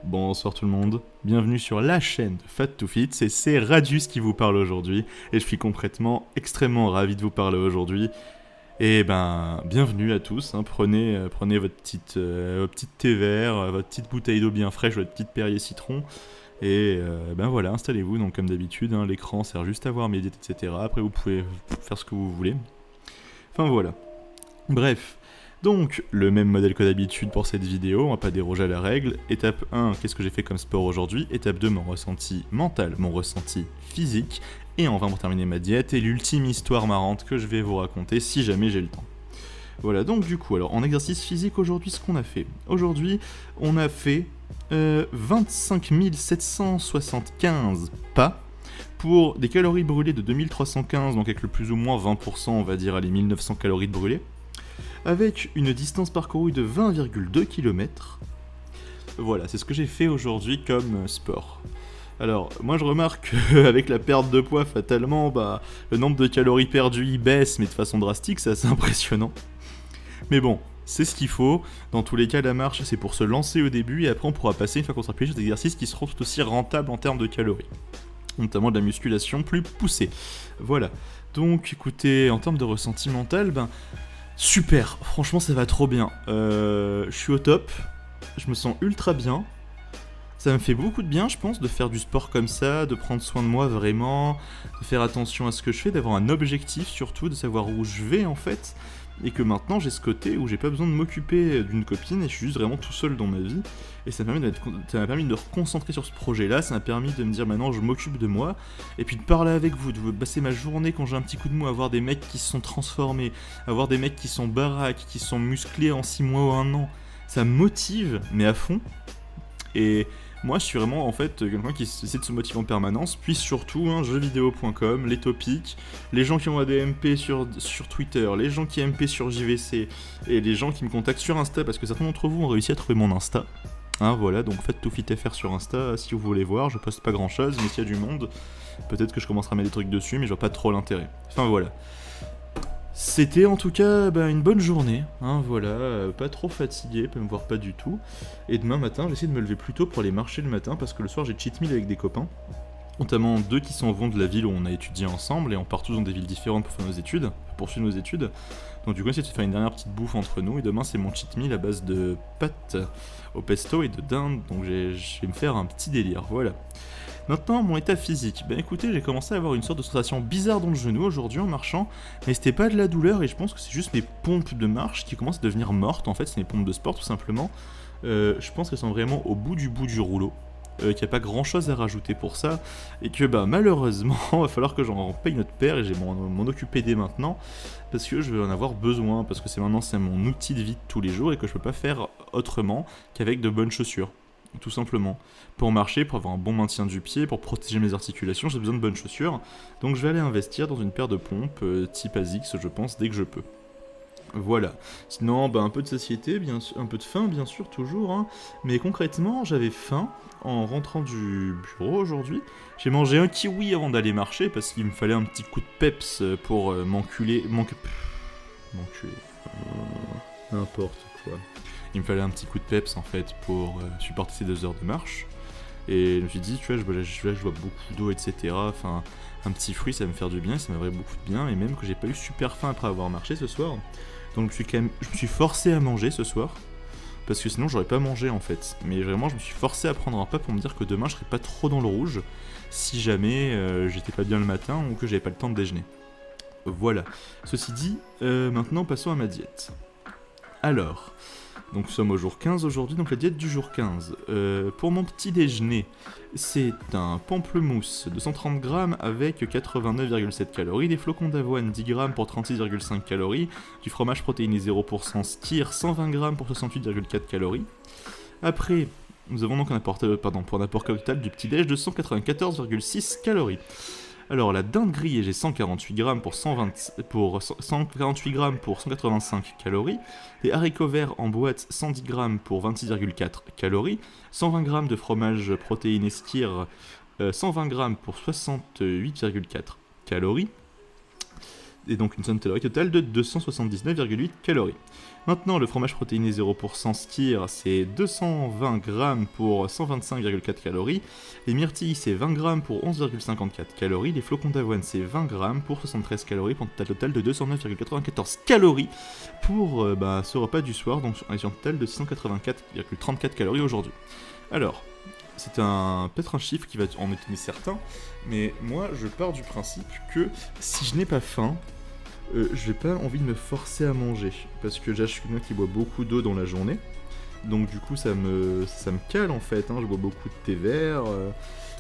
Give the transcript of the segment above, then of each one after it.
Bonsoir tout le monde, bienvenue sur la chaîne de Fat to Fit, c'est Radius qui vous parle aujourd'hui, et je suis extrêmement ravi de vous parler aujourd'hui. Et ben, bienvenue à tous, hein. Prenez votre petite thé vert, votre petite bouteille d'eau bien fraîche, votre petite Perrier citron, et ben voilà, installez-vous, donc comme d'habitude, hein, l'écran sert juste à voir mes diètes, etc. Après vous pouvez faire ce que vous voulez. Enfin voilà. Bref, donc le même modèle que d'habitude pour cette vidéo, on va pas déroger à la règle. Étape 1, qu'est-ce que j'ai fait comme sport aujourd'hui? Étape 2, mon ressenti mental, mon ressenti physique. Et enfin pour terminer ma diète et l'ultime histoire marrante que je vais vous raconter si jamais j'ai le temps. Voilà, donc du coup, alors en exercice physique aujourd'hui, ce qu'on a fait. Aujourd'hui, on a fait 25 775 pas pour des calories brûlées de 2315, donc avec le plus ou moins 20%, on va dire, à les 1900 calories de brûlées, avec une distance parcourue de 20,2 km. Voilà, c'est ce que j'ai fait aujourd'hui comme sport. Alors, moi je remarque qu'avec la perte de poids, fatalement, le nombre de calories perdues il baisse, mais de façon drastique, c'est assez impressionnant. Mais bon, c'est ce qu'il faut. Dans tous les cas, la marche, c'est pour se lancer au début, et après on pourra passer, une fois qu'on sera plié, sur des exercices qui seront tout aussi rentables en termes de calories. Notamment de la musculation plus poussée. Voilà. Donc, écoutez, en termes de ressenti mental, super, franchement ça va trop bien. Je suis au top, je me sens ultra bien. Ça me fait beaucoup de bien, je pense, de faire du sport comme ça, de prendre soin de moi vraiment, de faire attention à ce que je fais, d'avoir un objectif surtout, de savoir où je vais en fait. Et que maintenant j'ai ce côté où j'ai pas besoin de m'occuper d'une copine et je suis juste vraiment tout seul dans ma vie. Et ça m'a permis de me reconcentrer sur ce projet-là, ça m'a permis de me dire maintenant je m'occupe de moi. Et puis de parler avec vous, de passer ma journée quand j'ai un petit coup de mou, à voir des mecs qui se sont transformés, à voir des mecs qui sont baraques, qui sont musclés en 6 mois ou 1 an. Ça me motive, mais à fond. Et moi, je suis vraiment en fait quelqu'un qui essaie de se motiver en permanence. Puis surtout, jeuxvideo.com, les topics, les gens qui envoient des MP sur Twitter, les gens qui MP sur JVC, et les gens qui me contactent sur Insta, parce que certains d'entre vous ont réussi à trouver mon Insta. Voilà, donc faites tout fit FR sur Insta si vous voulez voir. Je poste pas grand chose, mais s'il y a du monde, peut-être que je commencerai à mettre des trucs dessus, mais je vois pas trop l'intérêt. Enfin voilà. C'était en tout cas une bonne journée, voilà, pas trop fatigué, voire pas du tout. Et demain matin, j'essaie de me lever plus tôt pour aller marcher le matin, parce que le soir j'ai cheat meal avec des copains, notamment 2 qui s'en vont de la ville où on a étudié ensemble, et on part tous dans des villes différentes pour faire nos études, pour poursuivre nos études. Donc du coup, on essaie de faire une dernière petite bouffe entre nous, et demain c'est mon cheat meal à base de pâtes au pesto et de dinde, donc je vais me faire un petit délire, voilà. Maintenant, mon état physique. Écoutez, j'ai commencé à avoir une sorte de sensation bizarre dans le genou aujourd'hui en marchant, mais c'était pas de la douleur et je pense que c'est juste mes pompes de marche qui commencent à devenir mortes. En fait, c'est mes pompes de sport tout simplement. Je pense qu'elles sont vraiment au bout du rouleau. Qu'il n'y a pas grand chose à rajouter pour ça, et que malheureusement, il va falloir que j'en paye notre père et j'ai m'en occuper dès maintenant, parce que je vais en avoir besoin, parce que c'est mon outil de vie de tous les jours et que je peux pas faire autrement qu'avec de bonnes chaussures. Tout simplement. Pour marcher, pour avoir un bon maintien du pied, pour protéger mes articulations, j'ai besoin de bonnes chaussures. Donc je vais aller investir dans une paire de pompes type ASICS, je pense, dès que je peux. Voilà. Sinon, un peu de satiété, bien sûr, un peu de faim, bien sûr, toujours. Mais concrètement, j'avais faim en rentrant du bureau aujourd'hui. J'ai mangé un kiwi avant d'aller marcher parce qu'il me fallait un petit coup de peps pour m'enculer. N'importe quoi. Il me fallait un petit coup de peps en fait pour supporter ces 2 heures de marche. Et je me suis dit, tu vois, je bois beaucoup d'eau, etc. Enfin, un petit fruit, ça va me faire du bien, ça m'aimerait beaucoup de bien. Et même que j'ai pas eu super faim après avoir marché ce soir. Donc je me suis forcé à manger ce soir. Parce que sinon j'aurais pas mangé en fait. Mais vraiment, je me suis forcé à prendre un pas pour me dire que demain je serais pas trop dans le rouge. Si jamais j'étais pas bien le matin ou que j'avais pas le temps de déjeuner. Voilà. Ceci dit, maintenant passons à ma diète. Alors, donc nous sommes au jour 15 aujourd'hui, donc la diète du jour 15. Pour mon petit déjeuner, c'est un pamplemousse de 130 grammes avec 89,7 calories, des flocons d'avoine 10 grammes pour 36,5 calories, du fromage protéiné 0% Skyr 120 grammes pour 68,4 calories. Après, nous avons donc pour un apport total du petit déj de 194,6 calories. Alors la dinde grillée, j'ai 148 grammes pour 148 grammes pour 185 calories. Les haricots verts en boîte, 110 grammes pour 26,4 calories. 120 grammes de fromage protéiné Skyr, 120 grammes pour 68,4 calories. et donc une somme calorique totale de 279,8 calories. Maintenant, le fromage protéiné 0% Skyr, c'est 220 grammes pour 125,4 calories. Les myrtilles, c'est 20 grammes pour 11,54 calories. Les flocons d'avoine, c'est 20 grammes pour 73 calories, pour un total de 209,94 calories pour ce repas du soir, donc on est sur un total de 684,34 calories aujourd'hui. Alors, c'est peut-être un chiffre qui va en étonner certains, mais moi je pars du principe que si je n'ai pas faim, je n'ai pas envie de me forcer à manger, parce que déjà je suis quelqu'un qui boit beaucoup d'eau dans la journée, donc du coup ça me cale en fait, je bois beaucoup de thé vert,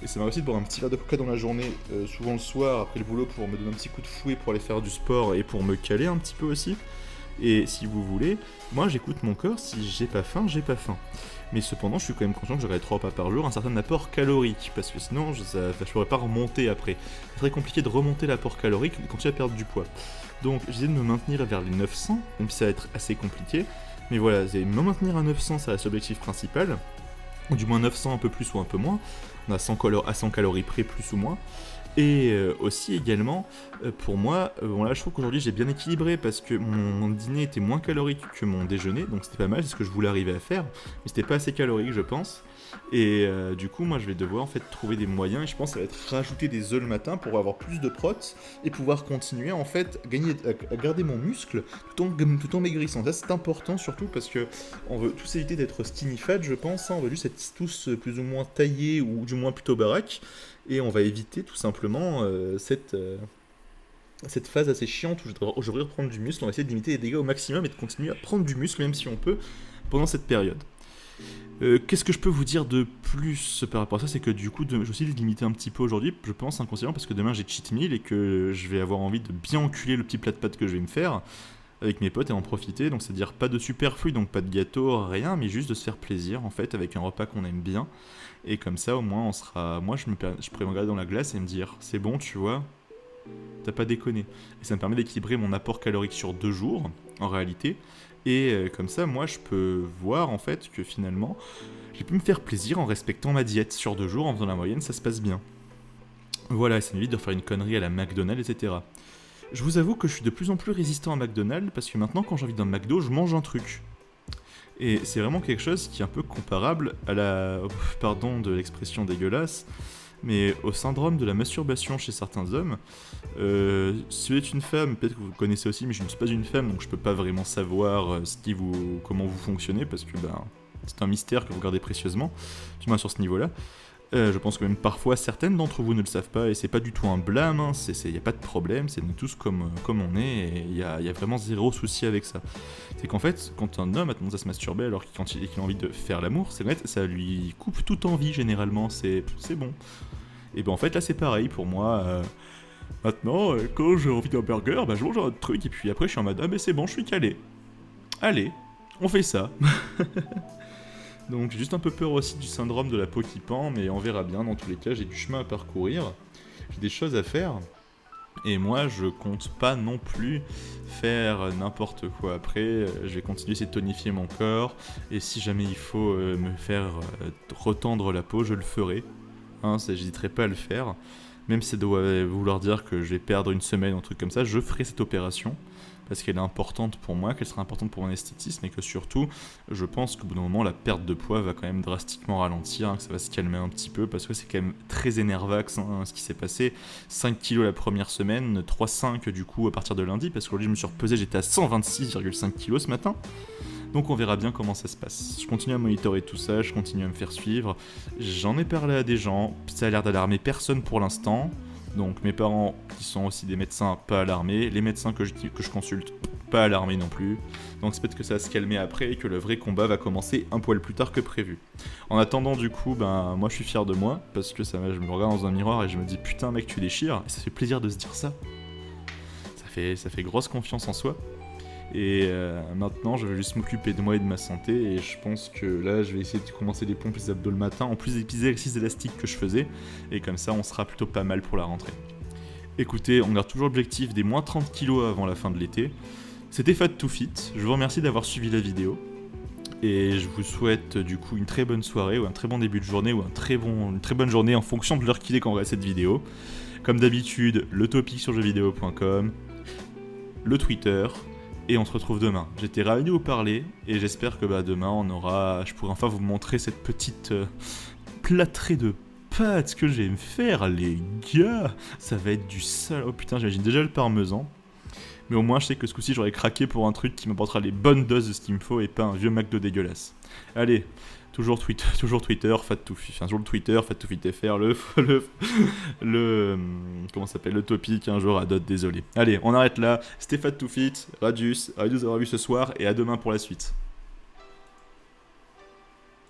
et ça m'arrive aussi de boire un petit verre de coca dans la journée, souvent le soir après le boulot pour me donner un petit coup de fouet pour aller faire du sport et pour me caler un petit peu aussi. Et si vous voulez, moi j'écoute mon corps, si j'ai pas faim, j'ai pas faim. Mais cependant, je suis quand même conscient que j'aurai 3 repas par jour, un certain apport calorique, parce que sinon je pourrais pas remonter après. C'est très compliqué de remonter l'apport calorique quand tu vas perdre du poids. Donc j'essaie de me maintenir vers les 900, même si ça va être assez compliqué. Mais voilà, me maintenir à 900, ça reste l'objectif principal. Ou du moins 900, un peu plus ou un peu moins. On a 100 calories près, plus ou moins. Et aussi également, pour moi, je trouve qu'aujourd'hui j'ai bien équilibré parce que mon dîner était moins calorique que mon déjeuner, donc c'était pas mal, c'est ce que je voulais arriver à faire, mais c'était pas assez calorique je pense. Et du coup moi je vais devoir en fait trouver des moyens, et je pense que ça va être rajouter des œufs le matin pour avoir plus de protes et pouvoir continuer en fait à garder mon muscle tout en maigrissant. Ça c'est important surtout parce que on veut tous éviter d'être skinny fat je pense, on veut juste être tous plus ou moins taillés ou du moins plutôt baraques. Et on va éviter tout simplement cette phase assez chiante où je devrais reprendre du muscle. On va essayer de limiter les dégâts au maximum et de continuer à prendre du muscle, même si on peut, pendant cette période. Qu'est-ce que je peux vous dire de plus par rapport à ça? C'est que du coup, je vais aussi limiter un petit peu aujourd'hui, je pense inconsciemment, parce que demain j'ai cheat meal et que je vais avoir envie de bien enculer le petit plat de pâtes que je vais me faire avec mes potes et en profiter. Donc c'est-à-dire pas de superflu, donc pas de gâteau, rien, mais juste de se faire plaisir en fait avec un repas qu'on aime bien. Et comme ça au moins moi je pourrais me regarder dans la glace et me dire c'est bon, tu vois, t'as pas déconné. Et ça me permet d'équilibrer mon apport calorique sur 2 jours en réalité. Et comme ça moi je peux voir en fait que finalement j'ai pu me faire plaisir en respectant ma diète sur 2 jours, en faisant la moyenne, ça se passe bien. Voilà, ça m'évite de faire une connerie à la McDonald's, etc. Je vous avoue que je suis de plus en plus résistant à McDonald's parce que maintenant quand j'ai envie d'un McDo, je mange un truc. Et c'est vraiment quelque chose qui est un peu comparable à pardon de l'expression dégueulasse, mais au syndrome de la masturbation chez certains hommes. Si vous êtes une femme, peut-être que vous le connaissez aussi, mais je ne suis pas une femme, donc je peux pas vraiment savoir comment vous fonctionnez, parce que c'est un mystère que vous gardez précieusement, du moins sur ce niveau-là. Je pense que même parfois certaines d'entre vous ne le savent pas, et c'est pas du tout un blâme, y a pas de problème, c'est nous tous comme on est, et il y a vraiment zéro souci avec ça. C'est qu'en fait, quand un homme a tendance à se masturber alors qu'il a envie de faire l'amour, c'est net, ça lui coupe toute envie généralement, c'est bon. Et en fait là c'est pareil pour moi, maintenant quand j'ai envie d'un burger, je mange un autre truc, et puis après je suis en mode c'est bon, je suis calé. Allez, on fait ça. Donc j'ai juste un peu peur aussi du syndrome de la peau qui pend, mais on verra bien, dans tous les cas j'ai du chemin à parcourir, j'ai des choses à faire, et moi je compte pas non plus faire n'importe quoi après, je vais continuer à essayer de tonifier mon corps, et si jamais il faut me faire retendre la peau, je le ferai, j'hésiterai pas à le faire, même si ça doit vouloir dire que je vais perdre une semaine ou un truc comme ça, je ferai cette opération, parce qu'elle est importante pour moi, qu'elle sera importante pour mon esthétisme, et que surtout, je pense qu'au bout d'un moment, la perte de poids va quand même drastiquement ralentir, que ça va se calmer un petit peu, parce que c'est quand même très énervax ce qui s'est passé. 5 kilos la première semaine, 3,5 du coup à partir de lundi, parce qu'aujourd'hui je me suis repesé, j'étais à 126,5 kilos ce matin. Donc on verra bien comment ça se passe. Je continue à monitorer tout ça, je continue à me faire suivre. J'en ai parlé à des gens, ça a l'air d'alarmer personne pour l'instant. Donc mes parents, qui sont aussi des médecins, pas alarmés. Les médecins que je consulte, pas alarmés non plus. Donc c'est peut-être que ça va se calmer après et que le vrai combat va commencer un poil plus tard que prévu. En attendant du coup, moi je suis fier de moi, parce que je me regarde dans un miroir et je me dis putain mec tu déchires, et ça fait plaisir de se dire ça. Ça fait grosse confiance en soi. Et maintenant je vais juste m'occuper de moi et de ma santé, et je pense que là je vais essayer de commencer les pompes et les abdos le matin en plus des petits exercices élastiques que je faisais, et comme ça on sera plutôt pas mal pour la rentrée. Écoutez, on garde toujours l'objectif des moins 30 kilos avant la fin de l'été. C'était Fat to Fit, je vous remercie d'avoir suivi la vidéo, et je vous souhaite du coup une très bonne soirée ou un très bon début de journée ou une très bonne journée en fonction de l'heure qu'il est quand on regarde cette vidéo. Comme d'habitude, le topic sur jeuxvideo.com. le Twitter, et on se retrouve demain. J'étais ravi de vous parler, et j'espère que demain, je pourrai enfin vous montrer cette petite plâtrée de pâtes que j'aime faire, les gars. Ça va être du sale. Oh putain, j'imagine déjà le parmesan. Mais au moins, je sais que ce coup-ci, j'aurais craqué pour un truc qui m'apportera les bonnes doses de ce qu'il me faut et pas un vieux McDo dégueulasse. Allez, toujours Twitter, FatToFit, toujours le Twitter, FatToFitFR, comment ça s'appelle, le topic, un jour à dot, désolé. Allez, on arrête là. C'était FatToFit, Radius, ravi de vous avoir vu ce soir et à demain pour la suite.